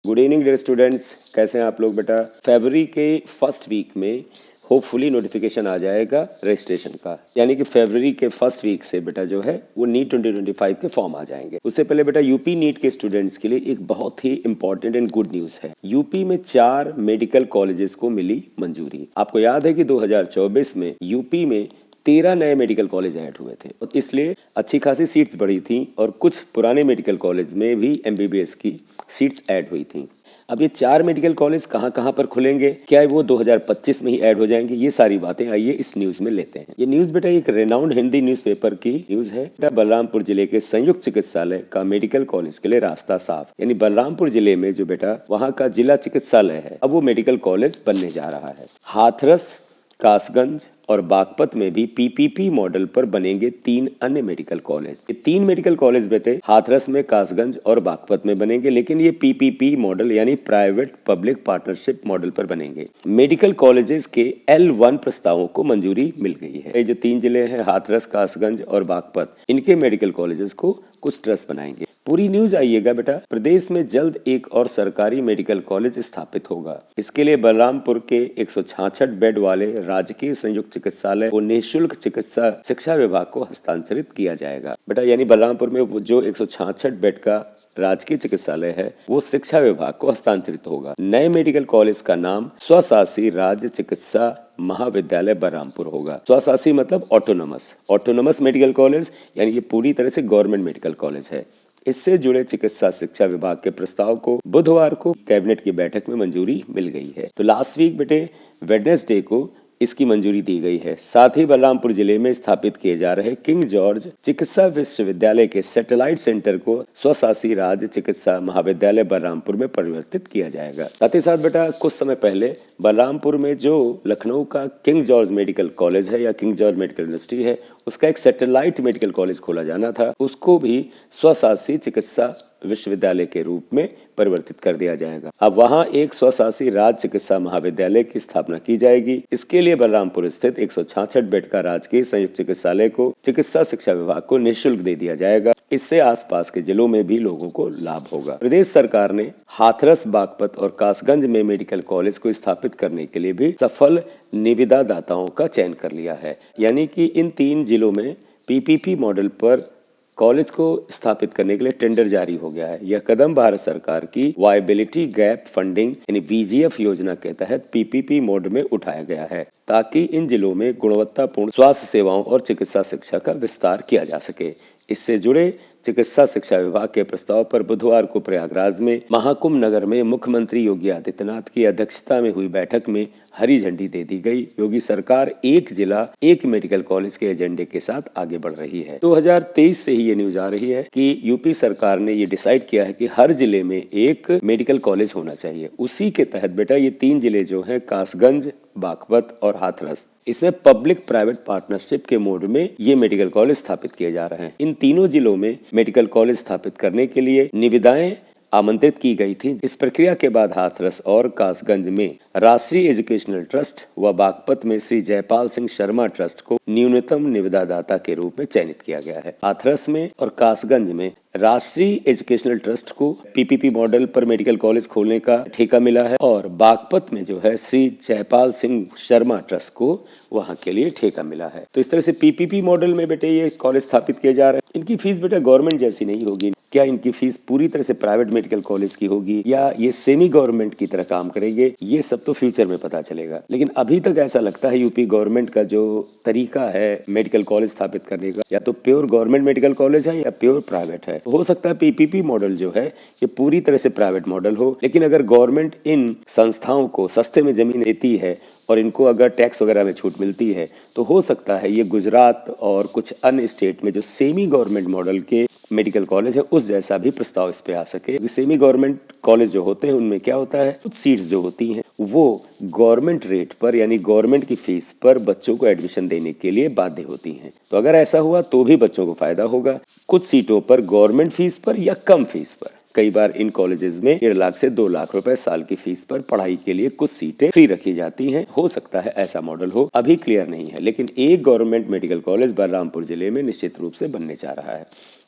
Good evening dear students, कैसे हैं आप लोग बेटा। फरवरी के फर्स्ट वीक में होपफुली नोटिफिकेशन आ जाएगा रजिस्ट्रेशन का, यानी कि फरवरी के फर्स्ट वीक से बेटा जो है वो नीट 2025 के फॉर्म आ जाएंगे। उससे पहले बेटा यूपी नीट के स्टूडेंट्स के लिए एक बहुत ही इंपॉर्टेंट एंड गुड न्यूज है। यूपी में 4 मेडिकल कॉलेजेस को मिली मंजूरी। आपको याद है कि 2024 में यूपी में 13 नए मेडिकल कॉलेज ऐड हुए थे, तो इसलिए अच्छी खासी सीट्स बढ़ी थी और कुछ पुराने मेडिकल कॉलेज में भी एमबीबीएस की सीट्स ऐड हुई थी। अब ये 4 मेडिकल कॉलेज कहाँ कहाँ पर खुलेंगे, क्या वो 2025 में ही ऐड हो जाएंगे, ये सारी बातें आइए इस न्यूज में लेते हैं। ये न्यूज बेटा एक रेनाउंड हिंदी न्यूज़पेपर की न्यूज है। बेटा बलरामपुर जिले के संयुक्त चिकित्सालय का मेडिकल कॉलेज के लिए रास्ता साफ, यानी बलरामपुर जिले में जो बेटा वहाँ का जिला चिकित्सालय है, अब वो मेडिकल कॉलेज बनने जा रहा है। हाथरस, कासगंज और बागपत में भी पीपीपी मॉडल पर बनेंगे 3 अन्य मेडिकल कॉलेज। ये 3 मेडिकल कॉलेज बेटे हाथरस में, कासगंज और बागपत में बनेंगे, लेकिन ये पीपीपी मॉडल यानी प्राइवेट पब्लिक पार्टनरशिप मॉडल पर बनेंगे। मेडिकल कॉलेजेस के L1 प्रस्तावों को मंजूरी मिल गई है। ये जो 3 जिले हैं हाथरस, कासगंज और बागपत, इनके मेडिकल कॉलेजेस को कुछ ट्रस्ट बनाएंगे। पूरी न्यूज आइएगा बेटा। प्रदेश में जल्द एक और सरकारी मेडिकल कॉलेज स्थापित होगा। इसके लिए बलरामपुर के 166 बेड वाले राजकीय संयुक्त चिकित्सालय को निःशुल्क चिकित्सा शिक्षा विभाग को हस्तांतरित किया जाएगा। बेटा यानी बलरामपुर में जो 166 बेड का राजकीय चिकित्सालय है वो शिक्षा विभाग को हस्तांतरित होगा। नए मेडिकल कॉलेज का नाम स्वशासी राज्य चिकित्सा महाविद्यालय बलरामपुर होगा। स्वशासी मतलब ऑटोनोमस मेडिकल कॉलेज, यानी ये पूरी तरह से गवर्नमेंट मेडिकल कॉलेज है। इससे जुड़े चिकित्सा शिक्षा विभाग के प्रस्ताव को बुधवार को कैबिनेट की बैठक में मंजूरी मिल गई है। तो लास्ट वीक बेटे वेडनेसडे को इसकी मंजूरी दी गई है। साथ ही बलरामपुर जिले में स्थापित किए जा रहे किंग जॉर्ज चिकित्सा विश्वविद्यालय के सैटेलाइट सेंटर को स्वशासी राज्य चिकित्सा महाविद्यालय बलरामपुर में परिवर्तित किया जाएगा। साथ ही साथ बेटा कुछ समय पहले बलरामपुर में जो लखनऊ का किंग जॉर्ज मेडिकल कॉलेज है या किंग जॉर्ज मेडिकल यूनिवर्सिटी है, उसका एक सैटेलाइट मेडिकल कॉलेज खोला जाना था, उसको भी स्वशासी चिकित्सा विश्वविद्यालय के रूप में परिवर्तित कर दिया जाएगा। अब वहां एक स्वशासी राज्य चिकित्सा महाविद्यालय की स्थापना की जाएगी। इसके लिए बलरामपुर स्थित 166 बेड का राजकीय संयुक्त चिकित्सालय को चिकित्सा शिक्षा विभाग को निःशुल्क दे दिया जाएगा। इससे आसपास के जिलों में भी लोगों को लाभ होगा। प्रदेश सरकार ने हाथरस, बागपत और कासगंज में मेडिकल कॉलेज को स्थापित करने के लिए भी सफल निविदा दाताओं का चयन कर लिया है, यानी कि इन 3 जिलों में पीपीपी मॉडल पर कॉलेज को स्थापित करने के लिए टेंडर जारी हो गया है। यह कदम भारत सरकार की वायबिलिटी गैप फंडिंग यानी VGF योजना के तहत पीपीपी मोड में उठाया गया है, ताकि इन जिलों में गुणवत्तापूर्ण स्वास्थ्य सेवाओं और चिकित्सा शिक्षा का विस्तार किया जा सके। इससे जुड़े चिकित्सा शिक्षा विभाग के प्रस्ताव पर बुधवार को प्रयागराज में महाकुंभ नगर में मुख्यमंत्री योगी आदित्यनाथ की अध्यक्षता में हुई बैठक में हरी झंडी दे दी गई। योगी सरकार एक जिला एक मेडिकल कॉलेज के एजेंडे के साथ आगे बढ़ रही है। 2023 से ही ये न्यूज आ रही है कि यूपी सरकार ने ये डिसाइड किया है कि हर जिले में एक मेडिकल कॉलेज होना चाहिए। उसी के तहत बेटा ये 3 जिले जो हैं कासगंज, बागपत और हाथरस, इसमें पब्लिक प्राइवेट पार्टनरशिप के मोड में ये मेडिकल कॉलेज स्थापित किए जा रहे हैं। इन तीनों जिलों में मेडिकल कॉलेज स्थापित करने के लिए निविदाएं आमंत्रित की गई थी। इस प्रक्रिया के बाद हाथरस और कासगंज में राष्ट्रीय एजुकेशनल ट्रस्ट व बागपत में श्री जयपाल सिंह शर्मा ट्रस्ट को न्यूनतम निविदादाता के रूप में चयनित किया गया है। हाथरस में और कासगंज में राष्ट्रीय एजुकेशनल ट्रस्ट को पीपीपी मॉडल पर मेडिकल कॉलेज खोलने का ठेका मिला है और बागपत में जो है श्री जयपाल सिंह शर्मा ट्रस्ट को वहां के लिए ठेका मिला है। तो इस तरह से पीपीपी मॉडल में बेटे ये कॉलेज स्थापित किए जा रहे हैं। इनकी फीस बेटा गवर्नमेंट जैसी नहीं होगी। क्या इनकी फीस पूरी तरह से प्राइवेट मेडिकल कॉलेज की होगी या ये सेमी गवर्नमेंट की तरह काम करेंगे, ये सब तो फ्यूचर में पता चलेगा। लेकिन अभी तक ऐसा लगता है यूपी गवर्नमेंट का जो तरीका है मेडिकल कॉलेज स्थापित करने का, या तो प्योर गवर्नमेंट मेडिकल कॉलेज है या प्योर प्राइवेट है। हो सकता है पीपीपी मॉडल जो है ये पूरी तरह से प्राइवेट मॉडल हो, लेकिन अगर गवर्नमेंट इन संस्थाओं को सस्ते में जमीन देती है और इनको अगर टैक्स वगैरह में छूट मिलती है, तो हो सकता है ये गुजरात और कुछ अन्य स्टेट में जो सेमी गवर्नमेंट मॉडल के मेडिकल कॉलेज है उस जैसा भी प्रस्ताव इस पे आ सके। सेमी गवर्नमेंट कॉलेज जो होते हैं उनमें क्या होता है, कुछ सीट्स जो होती हैं वो गवर्नमेंट रेट पर यानी गवर्नमेंट की फीस पर बच्चों को एडमिशन देने के लिए बाध्य होती हैं। तो अगर ऐसा हुआ तो भी बच्चों को फायदा होगा। कुछ सीटों पर गवर्नमेंट फीस पर या कम फीस पर, कई बार इन कॉलेजेस में 1.5 लाख से 2 लाख रुपए साल की फीस पर पढ़ाई के लिए कुछ सीटें फ्री रखी जाती हैं। हो सकता है ऐसा मॉडल हो, अभी क्लियर नहीं है, लेकिन एक गवर्नमेंट मेडिकल कॉलेज बलरामपुर जिले में निश्चित रूप से बनने जा रहा है।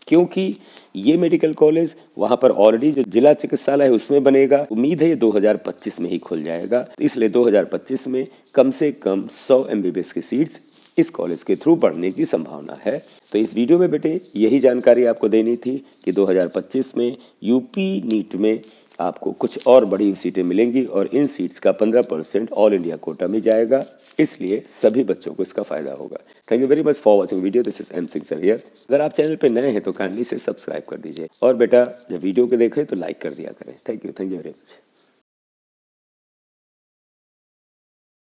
क्योंकि ये मेडिकल कॉलेज वहाँ पर ऑलरेडी जो जिला चिकित्सालय है उसमें बनेगा। उम्मीद है ये 2025 में ही खुल जाएगा, इसलिए 2025 में कम से कम 100 एमबीबीएस की सीट्स इस कॉलेज के थ्रू बढ़ने की संभावना है। तो इस वीडियो में बेटे यही जानकारी आपको देनी थी कि 2025 में यूपी नीट में आपको कुछ और बड़ी सीटें मिलेंगी और इन सीट्स का 15% ऑल इंडिया कोटा में जाएगा, इसलिए सभी बच्चों को इसका फायदा होगा। Thank you very much for watching video. This is M Singh sir here. अगर आप चैनल पे नए हैं तो काइंडली से सब्सक्राइब कर दीजिए और बेटा जब वीडियो को देखें तो लाइक कर दिया करें। Thank you very much.